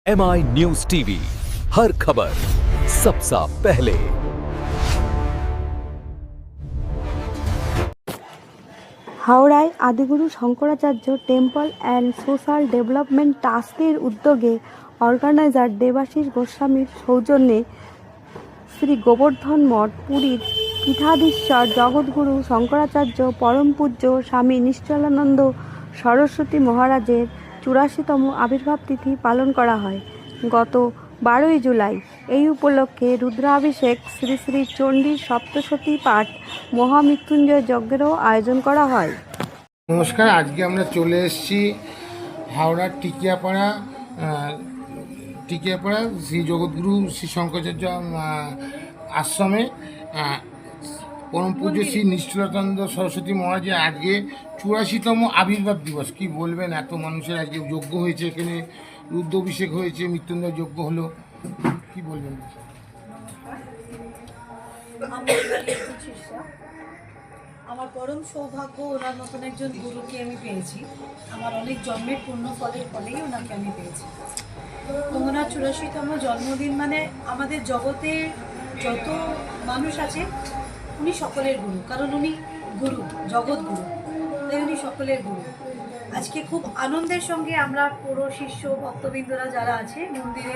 MI news TV, हर खबर सबसे पहले। হাওড়ায় Adiguru Shankaracharya temple and social development ট্রাস্টের উদ্যোগে অর্গানাইজার দেবাশিস গোস্বামীর সৌজন্যে শ্রী গোবর্ধন মঠ, পুরীর পীঠাধীশ্বর জগৎগুরু শঙ্করাচার্য পরম পূজ্য স্বামী নিশ্চলানন্দ সরস্বতী মহারাজের 84তম আবির্ভাব তিথি পালন করা হয়। গত 12ই জুলাই এই উপলক্ষে রুদ্রাভিষেক, শ্রী শ্রী চণ্ডী সপ্তশতী পাঠ, মহামৃত্যুঞ্জয় যজ্ঞেরও আয়োজন করা হয়। নমস্কার, আজকে আমরা চলে এসেছি হাওড়ার টিকিয়াপাড়া শ্রী জগৎগুরু শ্রী শঙ্করাচার্য আশ্রমে পরম পূজ্য শ্রী নিশ্চলানন্দ সরস্বতী মহারাজের আজকে 84তম আবির্ভাব দিবস। কি বলবেন, এত মানুষের আজকে যজ্ঞ হয়েছে, এখানে রুদ্রাভিষেক হয়েছে, মৃত্যুঞ্জয় যজ্ঞ হলো, কি বলবেন? আমার পরম সৌভাগ্য, ওনার মতন একজন গুরুকে আমি পেয়েছি। আমার অনেক জন্মের পূর্ণ ফলের ফলেই ওনাকে আমি পেয়েছি। তো ওনার 84তম জন্মদিন মানে আমাদের জগতের যত মানুষ আছে উনি সকলের গুরু, কারণ উনি গুরু, জগৎ গুরু, তাই উনি সকলের গুরু। আজকে খুব আনন্দের সঙ্গে আমরা পুরো শিষ্য ভক্তবৃন্দরা যারা আছে মন্দিরে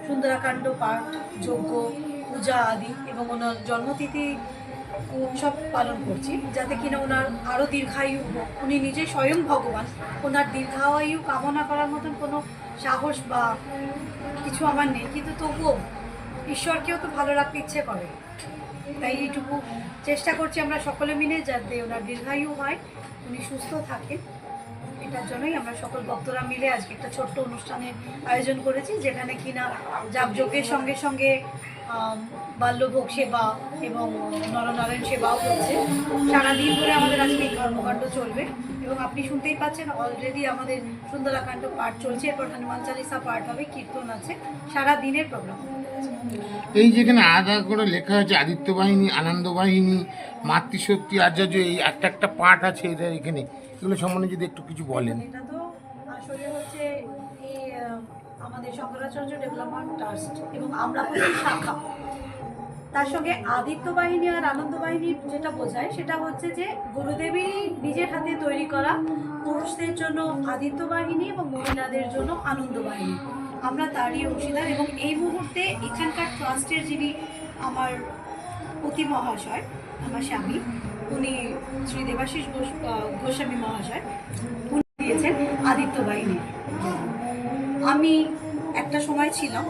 সুন্দরাকাণ্ড পাঠ, যজ্ঞ, পূজা আদি এবং ওনার জন্মতিথি উৎসব পালন করছি, যাতে কিনা ওনার আরও দীর্ঘায়ু হোক। উনি নিজে স্বয়ং ভগবান, ওনার দীর্ঘায়ু কামনা করার মতন কোনো সাহস বা কিছু আমার নেই, কিন্তু তবুও ঈশ্বরকেও তো ভালো রাখতে ইচ্ছে করে, তাই এইটুকু চেষ্টা করছি আমরা সকলে মিলে, যাতে ওনার দীর্ঘায়ু হয়, উনি সুস্থ থাকেন। এটার জন্যই আমরা সকল ভক্তরা মিলে আজকে একটা ছোট্ট অনুষ্ঠানের আয়োজন করেছি, যেখানে কিনা যাগযজ্ঞের সঙ্গে সঙ্গে বাল্যভোগ সেবা এবং নরনারায়ণ সেবাও হচ্ছে। সারাদিন ধরে আমাদের আজকে এই কর্মকাণ্ড চলবে এবং আপনি শুনতেই পাচ্ছেন অলরেডি আমাদের সুন্দরাকাণ্ড পাঠ চলছে, এরপর হনুমান চালিসা পাঠ হবে, কীর্তন আছে, সারা দিনের প্রোগ্রাম। এই যেখানে আলাদা করে লেখা আছে আদিত্য বাহিনী, আনন্দ বাহিনী, মাতৃশক্তি আচার্য, এই একটা পাঠ আছে এটা এখানে, এগুলো সম্বন্ধে যদি একটু কিছু বলেন। এটা তো আসলে হচ্ছে এই আমাদের শঙ্করাচার্য ডেভেলপমেন্ট ট্রাস্ট এবং আমরা হচ্ছে শাখা। তার সঙ্গে আদিত্য বাহিনী আর আনন্দ বাহিনী যেটা বোঝায় সেটা হচ্ছে যে গুরুদেবী নিজের হাতে তৈরি করা পুরুষদের জন্য আদিত্য বাহিনী এবং মহিলাদের জন্য আনন্দ বাহিনী, আমরা তারই অংশীদার। এবং এই মুহূর্তে এখানকার ট্রাস্টের যিনি আমার পতি মহাশয়, আমার স্বামী, উনি শ্রী দেবাশিস গোস্বামী মহাশয়, উনি দিয়েছেন আদিত্য বাহিনী। আমি একটা সময় ছিলাম